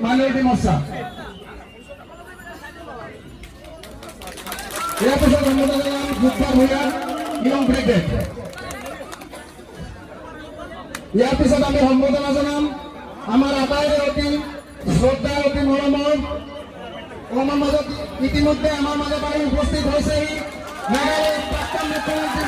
Minority मोर्चा ইয়াৰ পিছত বুধবাৰ Bhuiyan young brigade. ইয়াৰ পিছত আমি সম্বোধনা জনাম আমাৰ আটাইৰে অতি শ্ৰদ্ধা অতি মৰমৰ আমাৰ মাজত ইতিমধ্যে আমাৰ মাজত আহি উপস্থিত হৈছেহি মেঘালয়ৰ প্ৰাক্তন মুখ্যমন্ত্ৰী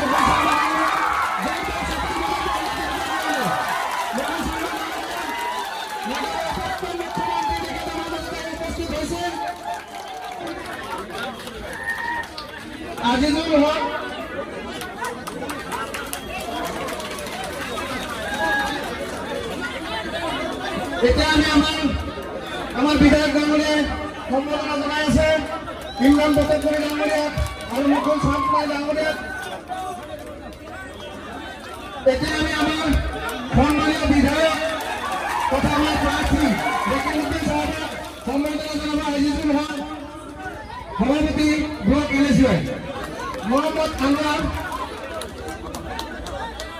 আজিজুল হক, এতিয়া আমি আমাৰ বিধায়ক ডাঙৰীয়াই সম্বোধনা জনাই আছে ইমৰান বটকৰী ডাঙৰীয়াক আৰু মুকুল চান্দমাই ডাঙৰীয়াক। এতিয়া আমি আমাৰ সন্মানীয় বিধায়ক তথা আমাৰ প্ৰাৰ্থী জকিৰুদ্দিন চাহাবক সম্বোধনা জনাব। আজিজুল হক সভাপতি ব্লক NSUI, মোহাম্মদ আনোয়ার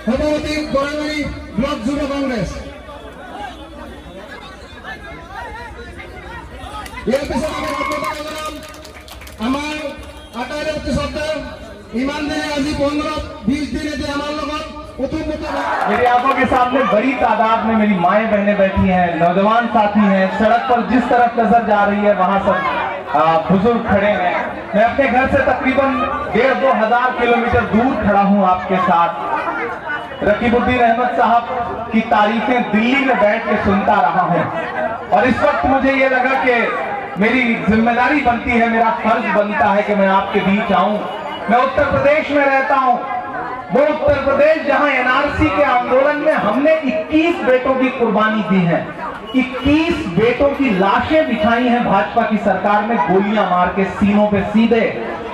সভাপতি গড়াইমারি ব্লক যুব কংগ্রেস। ইয়াৰ পিছত আমি সম্বোধনা জনাম আমাৰ আটাইৰে অতি শ্ৰদ্ধা ইমান দিনে আজি 15-20 দিন এতিয়া আমাৰ লগত मेरी आंखों के सामने बड़ी तादाद में मेरी माएं बहनें बैठी हैं, नौजवान साथी हैं। सड़क पर जिस तरफ नजर जा रही है वहां सब बुजुर्ग खड़े हैं। मैं अपने घर से तकरीबन 1,500-2 हजार किलोमीटर दूर खड़ा हूं आपके साथ। रकीबुद्दीन अहमद साहब की तारीफें दिल्ली में बैठ के सुनता रहा हूं और इस वक्त मुझे ये लगा कि मेरी जिम्मेदारी बनती है, मेरा फर्ज बनता है कि मैं आपके बीच आऊं। मैं उत्तर प्रदेश में रहता हूं, वो उत्तर प्रदेश जहां NRC के आंदोलन में हमने 21 बेटों की कुर्बानी दी है। 21 बेटों की लाशें बिछाई हैं भाजपा की सरकार में, गोलियां मार के सीनों पे सीधे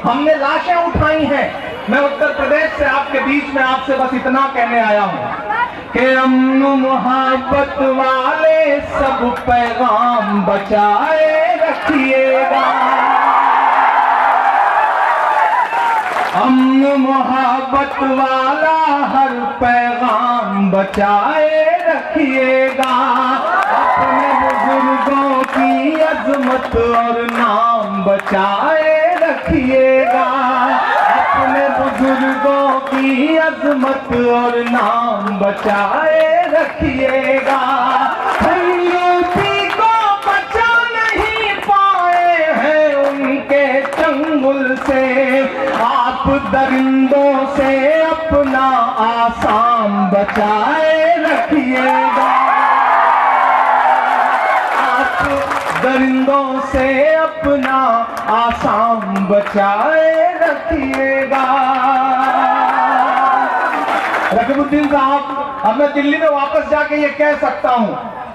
हमने लाशें उठाई हैं। मैं उत्तर प्रदेश से आपके बीच में आपसे बस इतना कहने आया हूं कि अमन मोहब्बत वाले सब पैगाम बचाए रखिएगा। अमन मोहब्बत वाला हर पैगाम बचाए रखिएगा। अपने बुजुर्गों की अजमत और नाम बचाए रखिएगा। अपने बुजुर्गों की अजमत और नाम बचाए रखिएगा। हम यूपी को बचा नहीं पाए हैं उनके चंगुल से, आप दरिंदों से अपना आसाम बचाए रखिएगा। आप दरिंदों से अपना आसाम बचाए रखिएगा। रकीबुद्दीन साहब, अब मैं दिल्ली में वापस जाके ये कह सकता हूं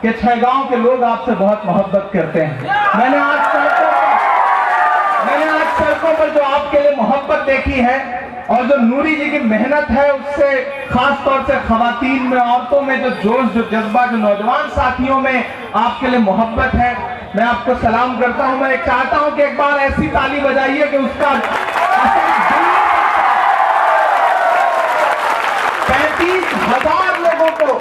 कि छहगांव के लोग आपसे बहुत मोहब्बत करते हैं। मैंने आज सड़कों पर जो आपके लिए मोहब्बत देखी है और जो नूरी जी की मेहनत है, उससे खास तौर से खवातीन में, औरतों में जो जोश, जो जज्बा, जो नौजवान साथियों में आपके लिए मोहब्बत है, मैं आपको सलाम करता हूं। मैं चाहता हूं कि एक बार ऐसी ताली बजाइए कि उसका 35,000 लोगों को,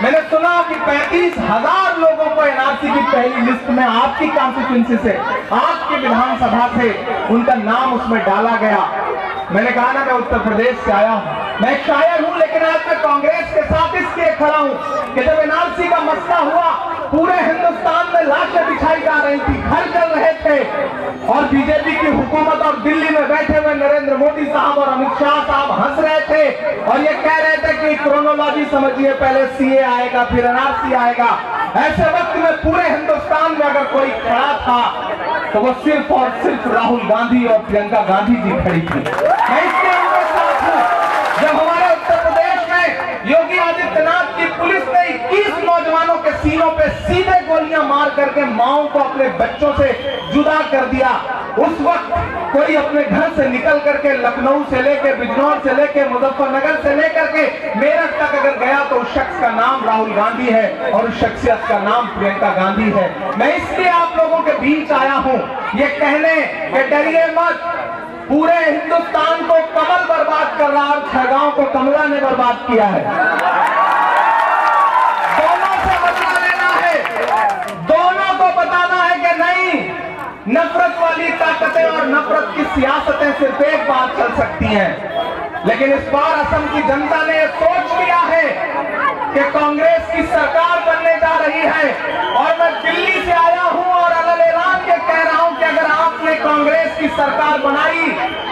मैंने सुना कि 35,000 लोगों को एनआरसी की पहली लिस्ट में आपकी कॉन्स्टिट्यूंसी से, आपकी विधानसभा से उनका नाम उसमें डाला गया। मैंने कहा ना, मैं उत्तर प्रदेश से आया हूं, मैं एक शायर हूं, लेकिन आज मैं कांग्रेस के साथ इसलिए खड़ा हूं कि जब एनआरसी का मसला हुआ, पूरे हिंदुस्तान में लाशें बिछाई जा रही थी, घर चल रहे थे, और बीजेपी की हुकूमत और दिल्ली में बैठे हुए नरेंद्र मोदी साहब और अमित शाह साहब हंस रहे थे और ये कह रहे थे कि क्रोनोलॉजी समझिए, पहले सीए आएगा फिर एनआरसी आएगा। ऐसे वक्त में पूरे हिंदुस्तान में अगर कोई खड़ा था तो वो सिर्फ और सिर्फ राहुल गांधी और प्रियंका गांधी जी खड़ी थी। मैं इसके उनके साथ हूं। जब हमारे उत्तर प्रदेश में योगी आदित्यनाथ की पुलिस ने 21 नौजवानों के सीनों पे सीधे गोलियां मार करके माओं को अपने बच्चों से जुदा कर दिया, उस वक्त कोई अपने घर से निकल करके लखनऊ से लेकर, बिजनौर से लेकर, मुजफ्फरनगर से लेकर के मेरठ तक अगर गया तो उस शख्स का नाम राहुल गांधी है और उस शख्सियत का नाम प्रियंका गांधी है। मैं इसलिए आप लोगों के बीच आया हूं ये कहने कि डरिए मत, पूरे हिंदुस्तान को कमल बर्बाद कर रहा और छहगांव को कमला ने बर्बाद किया है। दोनों से बदला लेना है, दोनों को बताना है कि नहीं, नफरत वाली ताकतें और नफरत की सियासतें सिर्फ एक बार चल सकती हैं। लेकिन इस बार असम की जनता ने सोच लिया है कि कांग्रेस की सरकार बनने जा रही है, और मैं दिल्ली से आया हूं और अलग-अलग के कह रहा हूं कि अगर आपने कांग्रेस की सरकार बनाई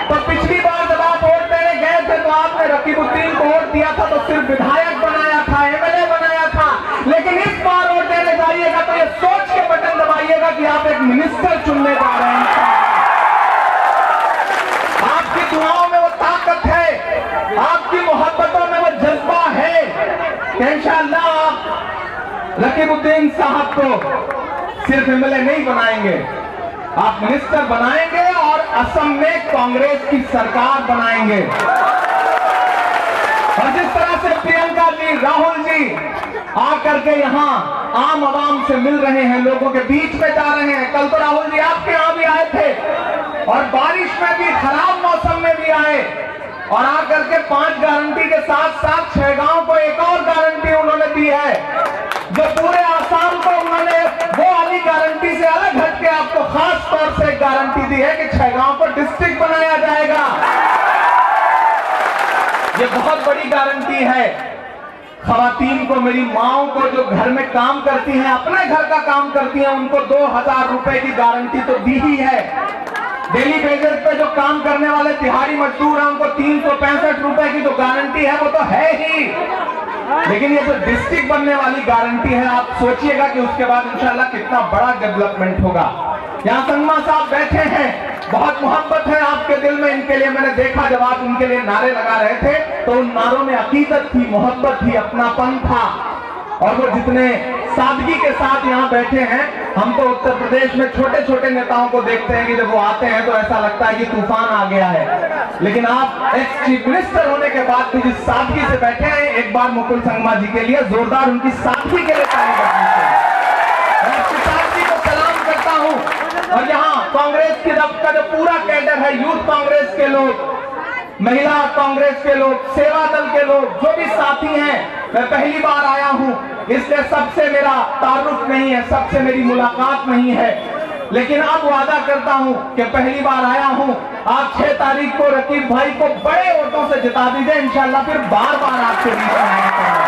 तो पिछली बार जब आप वोट देने गए थे तो आपने रकीबुद्दीन को वोट दिया था तो सिर्फ विधायक बनाया था, एमएलए बनाया था, लेकिन इस बार वोट देने जाइएगा तो ये सोच के बटन दबाइएगा कि आप एक मिनिस्टर चुनने जा रहे हैं। आपकी दुआओं में वो ताकत है, आपकी मोहब्बतों में वो जज्बा है कि इंशाअल्लाह आप रकीबुद्दीन साहब को सिर्फ एमएलए नहीं बनाएंगे, आप मिनिस्टर बनाएंगे और असम में कांग्रेस की सरकार बनाएंगे। और जिस तरह से प्रियंका जी, राहुल जी आकर के यहाँ आम आवाम से मिल रहे हैं, लोगों के बीच में जा रहे हैं, कल तो राहुल जी आपके यहाँ भी आए थे और बारिश में भी, खराब मौसम में भी आए, और आकर के 5 गारंटी के साथ साथ छहगांव को एक और गारंटी उन्होंने दी है, जो पूरे आसाम को उन्होंने वो वाली गारंटी से अलग हट के आपको खास तौर से गारंटी दी है कि छहगांव को डिस्ट्रिक्ट बनाया जाएगा। ये बहुत बड़ी गारंटी है। खवातीन को, मेरी माओं को जो घर में काम करती हैं, अपने घर का काम करती हैं, उनको 2,000 रुपए की गारंटी तो दी ही है। डेली बेसिस पे जो काम करने वाले दिहाड़ी मजदूर हैं उनको 365 रुपए की जो गारंटी है वो तो है ही, लेकिन ये जो डिस्ट्रिक्ट बनने वाली गारंटी है, आप सोचिएगा कि उसके बाद इंशाल्लाह कितना बड़ा डेवलपमेंट होगा। यहाँ संगमा साहब बैठे हैं, बहुत मोहब्बत है आपके दिल में इनके लिए। मैंने देखा जब आप उनके लिए नारे लगा रहे थे तो उन नारों में अकीदत थी, मोहब्बत थी, अपनापन था, और वो जितने सादगी के साथ यहाँ बैठे हैं। हम तो उत्तर प्रदेश में छोटे छोटे नेताओं को देखते हैं कि जब वो आते हैं तो ऐसा लगता है कि तूफान आ गया है। लेकिन आप एक्स चीफ मिनिस्टर होने के बाद भी जिस सादगी से बैठे हैं, एक बार मुकुल संगमा जी के लिए जोरदार उनकी सादगी के लिए ताली बजानी चाहिए। मैं प्रसाद जी को सलाम करता हूं। और यहाँ कांग्रेस का जो पूरा कैडर है, यूथ कांग्रेस के लोग, महिला कांग्रेस के लोग, सेवा दल के लोग, जो भी साथी हैं, मैं पहली बार आया हूं, इसलिए सबसे मेरा तारुफ नहीं है, सबसे मेरी मुलाकात नहीं है, लेकिन अब वादा करता हूं कि पहली बार आया हूं, आप 6 तारीख को रकीब भाई को बड़े वोटों से जिता दीजिए, इंशाल्लाह फिर बार बार आपसे बीच में आना पड़ेगा।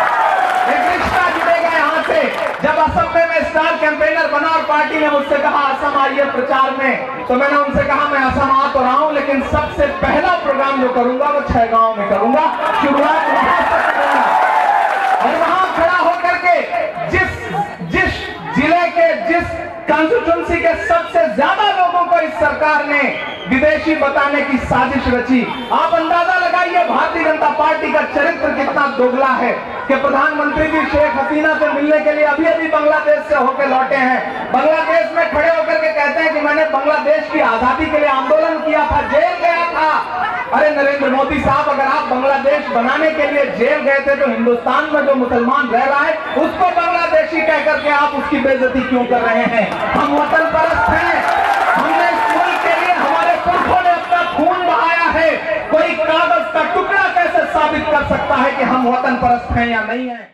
एक रिश्ता जुड़ेगा यहाँ से। जब असम में मैं स्टार कैंपेनर बना और पार्टी ने मुझसे कहा असम आइए प्रचार में, तो मैंने उनसे कहा मैं असम आ तो रहा हूं, लेकिन सबसे पहला प्रोग्राम जो करूंगा वो 6 गांव में करूंगा, शुरुआत वहां से करूंगा। और वहां खड़ा होकर के जिस जिले के, जिस कॉन्स्टिट्यूंसी के सबसे ज्यादा लोगों को इस सरकार ने विदेशी बताने की साजिश रची। आप अंदाजा लगाइए भारतीय जनता पार्टी का चरित्र कितना दोगला है कि प्रधानमंत्री जी शेख हसीना से मिलने के लिए अभी अभी बांग्लादेश से होकर लौटे हैं। बांग्लादेश में खड़े होकर के कहते हैं कि मैंने बांग्लादेश की आजादी के लिए आंदोलन किया था, जेल गया था। अरे नरेंद्र मोदी साहब, अगर आप बांग्लादेश बनाने के लिए जेल गए थे, तो हिंदुस्तान में जो मुसलमान रह रहा है उसको बांग्लादेशी कह करके आप उसकी बेइज्जती क्यों कर रहे हैं? हम वतन परस्त हैं। हमने इस मुल्क के लिए, हमारे पुरखों ने अपना खून बहाया है। कोई कागज का टुकड़ा कैसे साबित कर सकता है कि हम वतन परस्त हैं या नहीं है?